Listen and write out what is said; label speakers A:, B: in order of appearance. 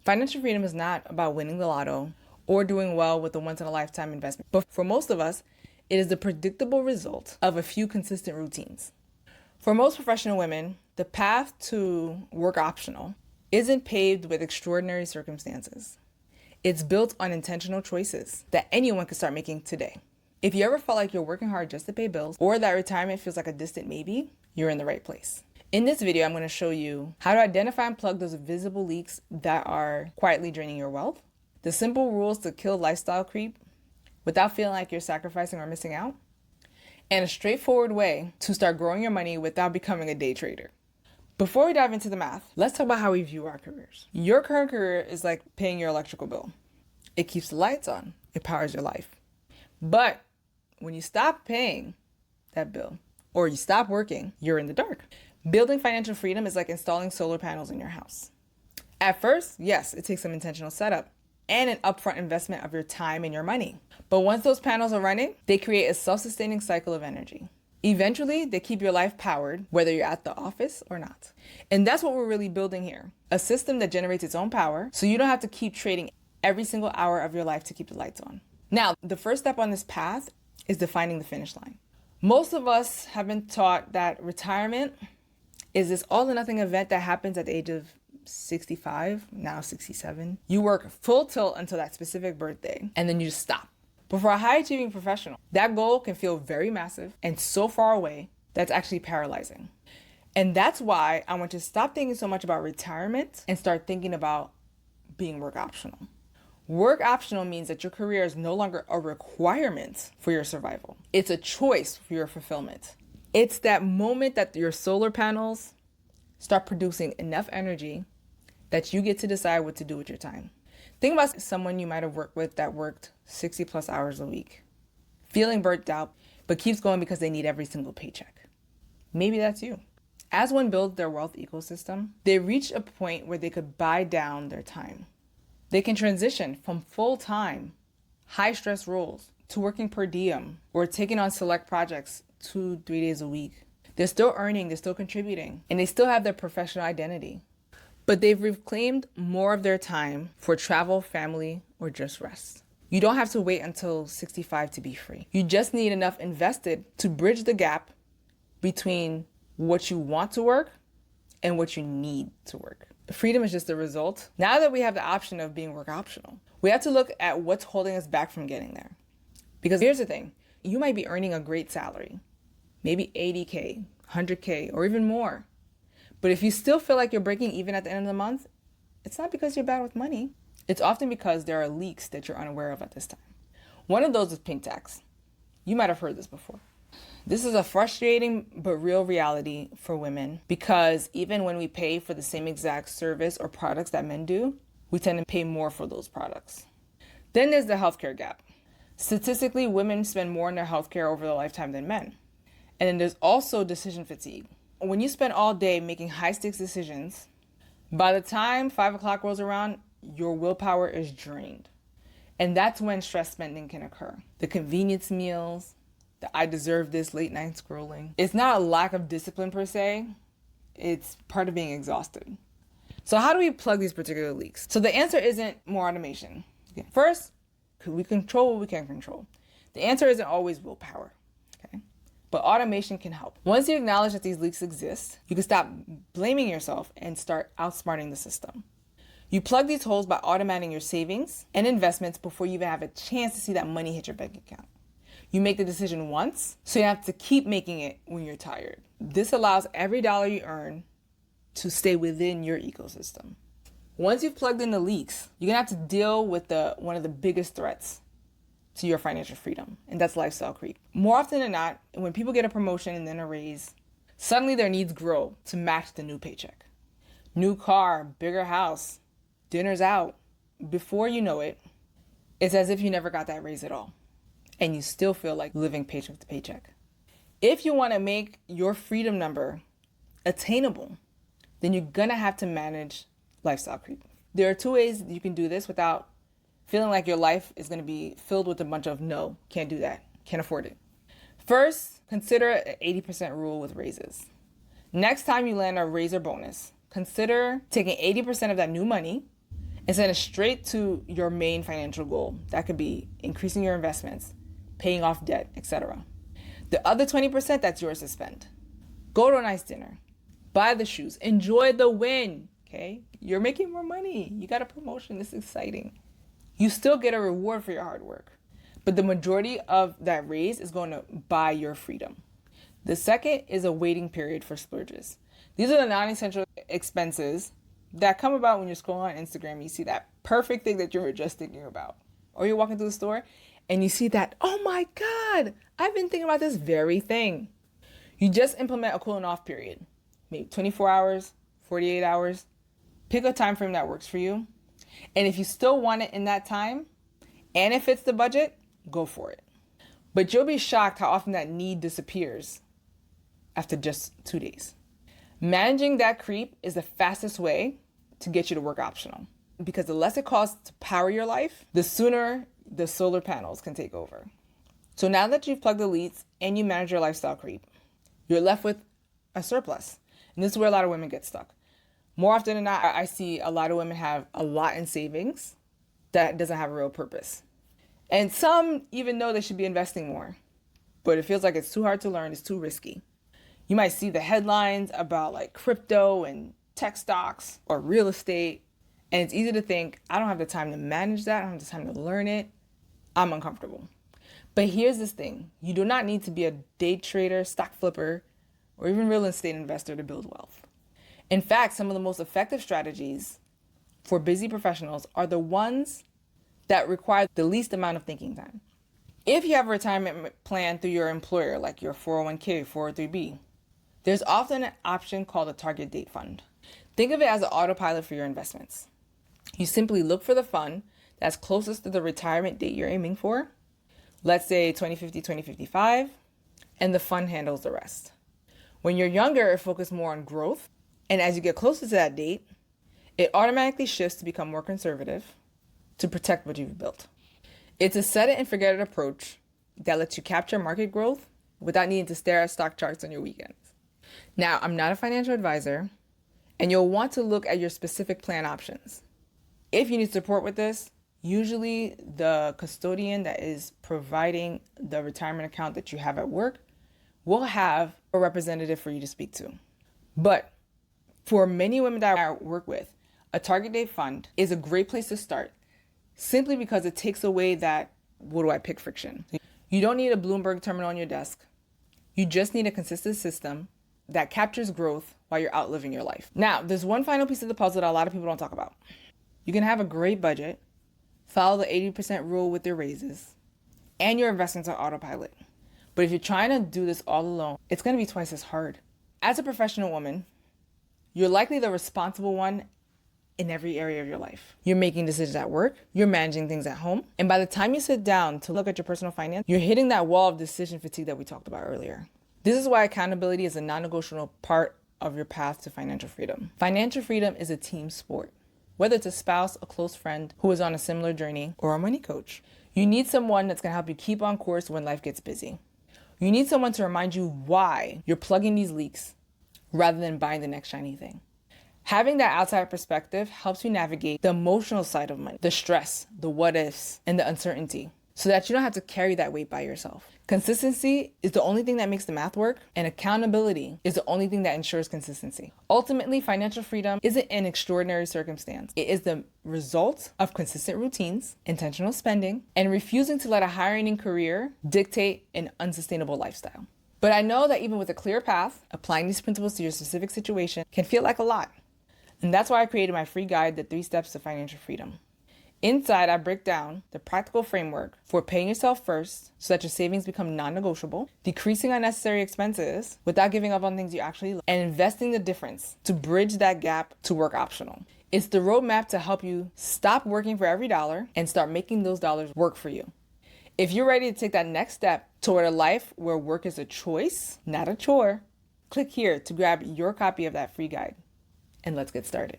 A: Financial freedom is not about winning the lotto or doing well with a once-in-a-lifetime investment. But for most of us, it is the predictable result of a few consistent routines. For most professional women, the path to work optional isn't paved with extraordinary circumstances. It's built on intentional choices that anyone can start making today. If you ever felt like you're working hard just to pay bills, or that retirement feels like a distant maybe, you're in the right place. In this video, I'm going to show you how to identify and plug those visible leaks that are quietly draining your wealth, the simple rules to kill lifestyle creep without feeling like you're sacrificing or missing out, and a straightforward way to start growing your money without becoming a day trader. Before we dive into the math, let's talk about how we view our careers. Your current career is like paying your electrical bill. It keeps the lights on. It powers your life. But when you stop paying that bill or you stop working, you're in the dark. Building financial freedom is like installing solar panels in your house. At first, yes, it takes some intentional setup and an upfront investment of your time and your money. But once those panels are running, they create a self-sustaining cycle of energy. Eventually, they keep your life powered, whether you're at the office or not. And that's what we're really building here. A system that generates its own power, so you don't have to keep trading every single hour of your life to keep the lights on. Now, the first step on this path is defining the finish line. Most of us have been taught that retirement is this all or nothing event that happens at the age of 65, now 67. You work full tilt until that specific birthday, and then you just stop. But for a high-achieving professional, that goal can feel very massive and so far away that's actually paralyzing. And that's why I want you to stop thinking so much about retirement and start thinking about being work optional. Work optional means that your career is no longer a requirement for your survival. It's a choice for your fulfillment. It's that moment that your solar panels start producing enough energy that you get to decide what to do with your time. Think about someone you might have worked with that worked 60 plus hours a week, feeling burnt out, but keeps going because they need every single paycheck. Maybe that's you. As one builds their wealth ecosystem, they reach a point where they could buy down their time. They can transition from full-time, high-stress roles to working per diem or taking on select projects 2-3 days a week. They're still earning, they're still contributing, and they still have their professional identity. But they've reclaimed more of their time for travel, family, or just rest. You don't have to wait until 65 to be free. You just need enough invested to bridge the gap between what you want to work and what you need to work. Freedom is just a result. Now that we have the option of being work optional, we have to look at what's holding us back from getting there. Because here's the thing, you might be earning a great salary, maybe 80K, 100K, or even more. But if you still feel like you're breaking even at the end of the month, it's not because you're bad with money. It's often because there are leaks that you're unaware of at this time. One of those is pink tax. You might have heard this before. This is a frustrating but real reality for women because even when we pay for the same exact service or products that men do, we tend to pay more for those products. Then there's the healthcare gap. Statistically, women spend more on their healthcare over their lifetime than men. And then there's also decision fatigue. When you spend all day making high-stakes decisions, by the time 5 o'clock rolls around, your willpower is drained. And that's when stress spending can occur. The convenience meals, the I deserve this late night scrolling. It's not a lack of discipline per se, it's part of being exhausted. So how do we plug these particular leaks? So the answer isn't more automation. First, we control what we can control. The answer isn't always willpower, okay? But automation can help. Once you acknowledge that these leaks exist, you can stop blaming yourself and start outsmarting the system. You plug these holes by automating your savings and investments before you even have a chance to see that money hit your bank account. You make the decision once, so you have to keep making it when you're tired. This allows every dollar you earn to stay within your ecosystem. Once you've plugged in the leaks, you're gonna have to deal with one of the biggest threats to your financial freedom, and that's lifestyle creep. More often than not, when people get a promotion and then a raise, suddenly their needs grow to match the new paycheck. New car, bigger house, dinner's out. Before you know it, it's as if you never got that raise at all, and you still feel like living paycheck to paycheck. If you wanna make your freedom number attainable, then you're gonna have to manage lifestyle creep. There are 2 ways you can do this without feeling like your life is going to be filled with a bunch of no, can't do that, can't afford it. First, consider an 80% rule with raises. Next time you land a raise or bonus, consider taking 80% of that new money and send it straight to your main financial goal. That could be increasing your investments, paying off debt, etc. The other 20%, that's yours to spend. Go to a nice dinner, buy the shoes, enjoy the win, okay? You're making more money. You got a promotion. This is exciting. You still get a reward for your hard work, but the majority of that raise is going to buy your freedom. The second is a waiting period for splurges. These are the non-essential expenses that come about when you're scrolling on Instagram and you see that perfect thing that you were just thinking about. Or you're walking through the store and you see that, oh my God, I've been thinking about this very thing. You just implement a cooling off period, maybe 24 hours, 48 hours. Pick a time frame that works for you. And if you still want it in that time and it fits the budget, go for it. But you'll be shocked how often that need disappears after just 2 days. Managing that creep is the fastest way to get you to work optional, because the less it costs to power your life, the sooner the solar panels can take over. So now that you've plugged the leads and you manage your lifestyle creep, you're left with a surplus. And this is where a lot of women get stuck. More often than not, I see a lot of women have a lot in savings that doesn't have a real purpose. And some even know they should be investing more, but it feels like it's too hard to learn, it's too risky. You might see the headlines about like crypto and tech stocks or real estate, and it's easy to think, I don't have the time to manage that, I don't have the time to learn it, I'm uncomfortable. But here's this thing, you do not need to be a day trader, stock flipper, or even real estate investor to build wealth. In fact, some of the most effective strategies for busy professionals are the ones that require the least amount of thinking time. If you have a retirement plan through your employer, like your 401k, 403b, there's often an option called a target date fund. Think of it as an autopilot for your investments. You simply look for the fund that's closest to the retirement date you're aiming for, let's say 2050, 2055, and the fund handles the rest. When you're younger, it focuses more on growth, and as you get closer to that date, it automatically shifts to become more conservative to protect what you've built. It's a set it and forget it approach that lets you capture market growth without needing to stare at stock charts on your weekends. Now, I'm not a financial advisor, and you'll want to look at your specific plan options. If you need support with this, usually the custodian that is providing the retirement account that you have at work will have a representative for you to speak to. But for many women that I work with, a target date fund is a great place to start, simply because it takes away that what do I pick friction. You don't need a Bloomberg terminal on your desk. You just need a consistent system that captures growth while you're out living your life. Now, there's one final piece of the puzzle that a lot of people don't talk about. You can have a great budget, follow the 80% rule with your raises, and your investments are autopilot. But if you're trying to do this all alone, it's going to be twice as hard. As a professional woman, you're likely the responsible one in every area of your life. You're making decisions at work, you're managing things at home, and by the time you sit down to look at your personal finance, you're hitting that wall of decision fatigue that we talked about earlier. This is why accountability is a non-negotiable part of your path to financial freedom. Financial freedom is a team sport. Whether it's a spouse, a close friend who is on a similar journey, or a money coach, you need someone that's going to help you keep on course when life gets busy. You need someone to remind you why you're plugging these leaks rather than buying the next shiny thing. Having that outside perspective helps you navigate the emotional side of money, the stress, the what ifs, and the uncertainty, so that you don't have to carry that weight by yourself. Consistency is the only thing that makes the math work, and accountability is the only thing that ensures consistency. Ultimately, financial freedom isn't an extraordinary circumstance. It is the result of consistent routines, intentional spending, and refusing to let a high-earning career dictate an unsustainable lifestyle. But I know that even with a clear path, applying these principles to your specific situation can feel like a lot. And that's why I created my free guide, The 3 Steps to Financial Freedom. Inside, I break down the practical framework for paying yourself first so that your savings become non-negotiable, decreasing unnecessary expenses without giving up on things you actually love, and investing the difference to bridge that gap to work optional. It's the roadmap to help you stop working for every dollar and start making those dollars work for you. If you're ready to take that next step toward a life where work is a choice, not a chore, click here to grab your copy of that free guide. And let's get started.